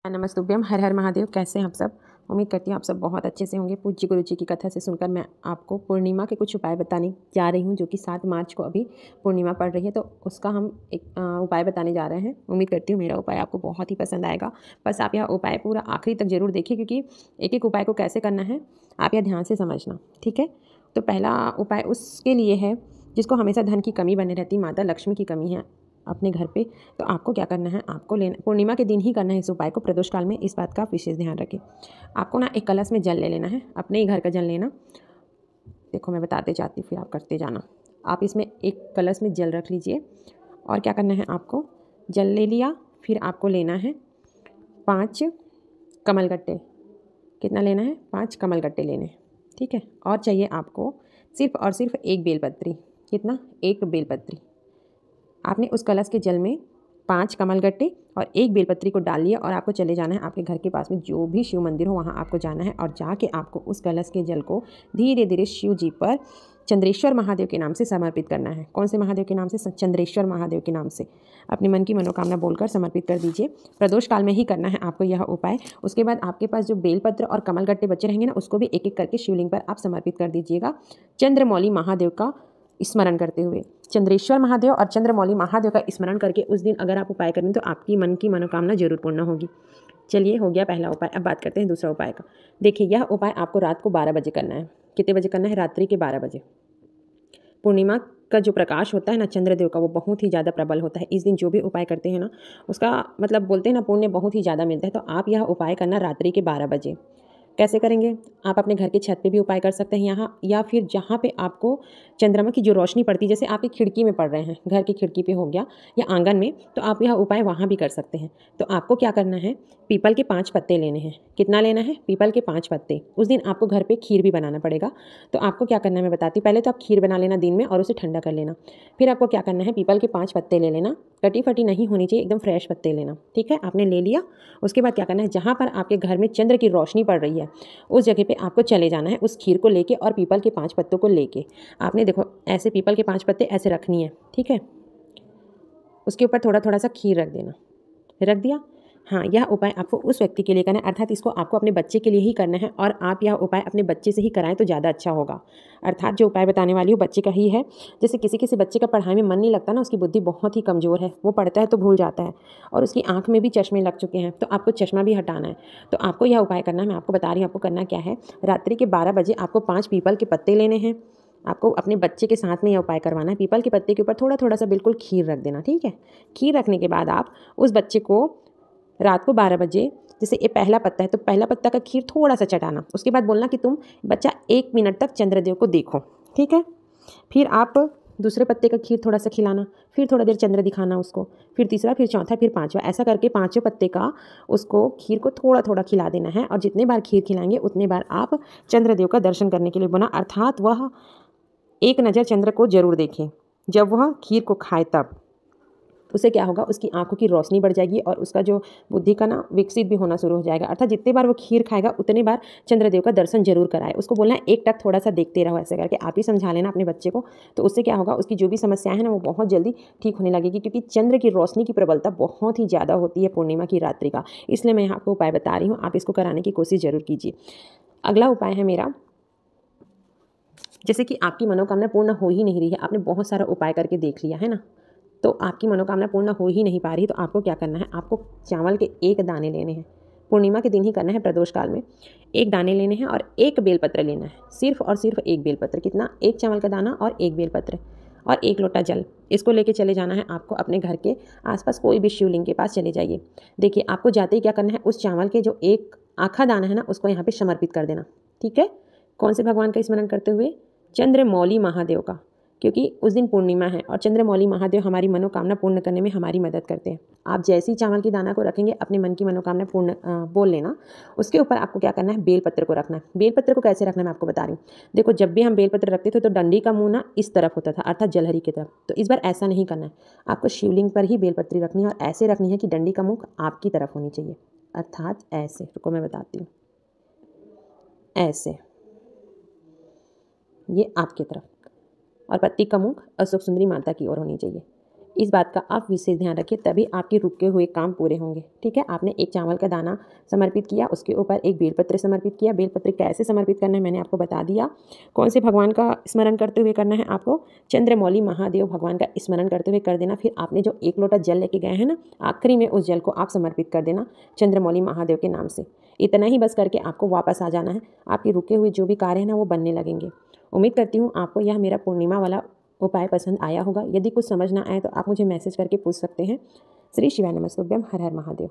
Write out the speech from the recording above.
नमस्तुभ्यम। हर हर महादेव। कैसे हैं आप सब? उम्मीद करती हूँ आप सब बहुत अच्छे से होंगे। पूज्य गुरु जी की कथा से सुनकर मैं आपको पूर्णिमा के कुछ उपाय बताने जा रही हूँ, जो कि 7 मार्च को अभी पूर्णिमा पड़ रही है, तो उसका हम एक उपाय बताने जा रहे हैं। उम्मीद करती हूँ मेरा उपाय आपको बहुत ही पसंद आएगा। बस आप यह उपाय पूरा आखिरी तक जरूर देखिए, क्योंकि एक एक उपाय को कैसे करना है आप यह ध्यान से समझना, ठीक है। तो पहला उपाय उसके लिए है जिसको हमेशा धन की कमी बने रहती, माता लक्ष्मी की कमी है अपने घर पे। तो आपको क्या करना है, आपको लेना पूर्णिमा के दिन ही करना है इस उपाय को। प्रदोष काल में इस बात का विशेष ध्यान रखें। आपको ना एक कलश में जल ले लेना है, अपने ही घर का जल लेना। देखो मैं बताते जाती, फिर आप करते जाना। आप इसमें एक कलश में जल रख लीजिए और क्या करना है, आपको जल ले लिया, फिर आपको लेना है 5 कमलगट्टे। कितना लेना है? 5 कमलगट्टे लेने हैं, ठीक है। और चाहिए आपको सिर्फ और सिर्फ एक बेलपत्री। कितना? एक बेलपत्री। आपने उस कलश के जल में 5 कमलगट्टे और एक बेलपत्री को डाल लिया और आपको चले जाना है आपके घर के पास में जो भी शिव मंदिर हो वहाँ आपको जाना है, और जाके आपको उस कलश के जल को धीरे धीरे शिव जी पर चंद्रेश्वर महादेव के नाम से समर्पित करना है। कौन से महादेव के नाम से? चंद्रेश्वर महादेव के नाम से अपने मन की मनोकामना बोलकर समर्पित कर दीजिए। प्रदोष काल में ही करना है आपको यह उपाय। उसके बाद आपके पास जो बेलपत्र और कमलगट्टे बचे रहेंगे ना, उसको भी एक एक करके शिवलिंग पर आप समर्पित कर दीजिएगा, चंद्रमौली महादेव का स्मरण करते हुए। चंद्रेश्वर महादेव और चंद्रमौली महादेव का स्मरण करके उस दिन अगर आप उपाय करें तो आपकी मन की मनोकामना जरूर पूर्ण होगी। चलिए, हो गया पहला उपाय। अब बात करते हैं दूसरा उपाय का। देखिए, यह उपाय आपको रात को 12 बजे करना है। कितने बजे करना है? रात्रि के 12 बजे। पूर्णिमा का जो प्रकाश होता है ना चंद्रदेव का, वो बहुत ही ज़्यादा प्रबल होता है। इस दिन जो भी उपाय करते हैं ना, उसका मतलब बोलते हैं ना, पुण्य बहुत ही ज़्यादा मिलता है। तो आप यह उपाय करना रात्रि के 12 बजे। कैसे करेंगे? आप अपने घर की छत पे भी उपाय कर सकते हैं यहाँ, या फिर जहाँ पे आपको चंद्रमा की जो रोशनी पड़ती है, जैसे आपकी खिड़की में पड़ रहे हैं, घर की खिड़की पे हो गया या आंगन में, तो आप यह उपाय वहाँ भी कर सकते हैं। तो आपको क्या करना है, पीपल के 5 पत्ते लेने हैं। कितना लेना है? पीपल के 5 पत्ते। उस दिन आपको घर पे खीर भी बनाना पड़ेगा। तो आपको क्या करना है मैं बताती हूँ। पहले तो आप खीर बना लेना दिन में और उसे ठंडा कर लेना। फिर आपको क्या करना है, पीपल के 5 पत्ते ले लेना। कटी फटी नहीं होनी चाहिए, एकदम फ्रेश पत्ते लेना, ठीक है। आपने ले लिया। उसके बाद क्या करना है, जहाँ पर आपके घर में चंद्र की रोशनी पड़ रही है उस जगह पे आपको चले जाना है, उस खीर को लेके और पीपल के 5 पत्तों को लेके। आपने देखो ऐसे पीपल के 5 पत्ते ऐसे रखनी है, ठीक है। उसके ऊपर थोड़ा थोड़ा सा खीर रख देना। रख दिया? हाँ, यह उपाय आपको उस व्यक्ति के लिए करना है, अर्थात इसको आपको अपने बच्चे के लिए ही करना है, और आप यह उपाय अपने बच्चे से ही कराएं तो ज़्यादा अच्छा होगा। अर्थात जो उपाय बताने वाली हूँ बच्चे का ही है। जैसे किसी किसी बच्चे का पढ़ाई में मन नहीं लगता ना, उसकी बुद्धि बहुत ही कमज़ोर है, वो पढ़ता है तो भूल जाता है, और उसकी आँख में भी चश्मे लग चुके हैं, तो आपको चश्मा भी हटाना है। तो आपको यह उपाय करना है। मैं आपको बता रही हूँ आपको करना क्या है। रात्रि के 12 बजे आपको 5 पीपल के पत्ते लेने हैं। आपको अपने बच्चे के साथ में यह उपाय करवाना है। पीपल के पत्ते के ऊपर थोड़ा थोड़ा सा बिल्कुल खीर रख देना, ठीक है। खीर रखने के बाद आप उस बच्चे को रात को 12 बजे, जैसे ये पहला पत्ता है तो पहला पत्ता का खीर थोड़ा सा चटाना। उसके बाद बोलना कि तुम बच्चा 1 मिनट तक चंद्रदेव को देखो, ठीक है। फिर आप दूसरे पत्ते का खीर थोड़ा सा खिलाना, फिर थोड़ा देर चंद्र दिखाना उसको, फिर तीसरा, फिर चौथा, फिर पांचवा, ऐसा करके 5वें पत्ते का उसको खीर को थोड़ा थोड़ा खिला देना है। और जितने बार खीर खिलाएंगे उतने बार आप चंद्रदेव का दर्शन करने के लिए बना, अर्थात वह एक नज़र चंद्र को जरूर देखें। जब वह खीर को खाए तब उसे क्या होगा, उसकी आंखों की रोशनी बढ़ जाएगी और उसका जो बुद्धि का ना विकसित भी होना शुरू हो जाएगा। अर्थात जितने बार वो खीर खाएगा उतने बार चंद्रदेव का दर्शन जरूर कराए। उसको बोलना है एक टक थोड़ा सा देखते रहो, ऐसे करके आप ही समझा लेना अपने बच्चे को। तो उससे क्या होगा, उसकी जो भी समस्याएं हैं ना वो बहुत जल्दी ठीक होने लगेगी, क्योंकि चंद्र की रोशनी की प्रबलता बहुत ही ज़्यादा होती है पूर्णिमा की रात्रि का। इसलिए मैं यहाँ आपको उपाय बता रही हूँ, आप इसको कराने की कोशिश जरूर कीजिए। अगला उपाय है मेरा, जैसे कि आपकी मनोकामना पूर्ण हो ही नहीं रही है, आपने बहुत सारा उपाय करके देख लिया है ना, तो आपकी मनोकामना पूर्ण हो ही नहीं पा रही, तो आपको क्या करना है, आपको चावल के 1 दाने लेने हैं। पूर्णिमा के दिन ही करना है, प्रदोष काल में। 1 दाने लेने हैं और 1 बेलपत्र लेना है, सिर्फ और सिर्फ 1 बेलपत्र। कितना? 1 चावल का दाना और 1 बेलपत्र और 1 लोटा जल। इसको लेके चले जाना है आपको अपने घर के आसपास कोई भी शिवलिंग के पास चले जाइए। देखिए, आपको जाते ही क्या करना है, उस चावल के जो 1 आखा दाना है ना उसको यहाँ पे समर्पित कर देना, ठीक है। कौन से भगवान का स्मरण करते हुए? चंद्रमौली महादेव का, क्योंकि उस दिन पूर्णिमा है और चंद्रमौली महादेव हमारी मनोकामना पूर्ण करने में हमारी मदद करते हैं। आप जैसी चावल की दाना को रखेंगे अपने मन की मनोकामना पूर्ण बोल लेना। उसके ऊपर आपको क्या करना है, बेलपत्र को रखना है। बेलपत्र को कैसे रखना है मैं आपको बता रही हूँ। देखो, जब भी हम बेलपत्र रखते थे तो डंडी का मुंह ना इस तरफ होता था, अर्थात जलहरी की तरफ। तो इस बार ऐसा नहीं करना है, आपको शिवलिंग पर ही बेलपत्री रखनी है और ऐसे रखनी है कि डंडी का मुख आपकी तरफ होनी चाहिए, अर्थात ऐसे। रुको मैं बताती हूँ, ऐसे, ये आपकी तरफ, और पत्ती का मुख अशोक सुंदरी माता की ओर होनी चाहिए। इस बात का आप विशेष ध्यान रखिए, तभी आपके रुके हुए काम पूरे होंगे। ठीक है, आपने एक चावल का दाना समर्पित किया, उसके ऊपर एक बेलपत्र समर्पित किया। बेलपत्र कैसे समर्पित करना है मैंने आपको बता दिया। कौन से भगवान का स्मरण करते हुए करना है आपको? चंद्रमौली महादेव भगवान का स्मरण करते हुए कर देना। फिर आपने जो 1 लोटा जल लेके गए हैं ना, आखिरी में उस जल को आप समर्पित कर देना चंद्रमौली महादेव के नाम से। इतना ही बस करके आपको वापस आ जाना है। आपके रुके हुए जो भी कार्य है ना, वो बनने लगेंगे। उम्मीद करती हूँ आपको यह मेरा पूर्णिमा वाला उपाय पसंद आया होगा। यदि कुछ समझ ना आए तो आप मुझे मैसेज करके पूछ सकते हैं। श्री शिवाय नमस्तुभ्यम। हर हर महादेव।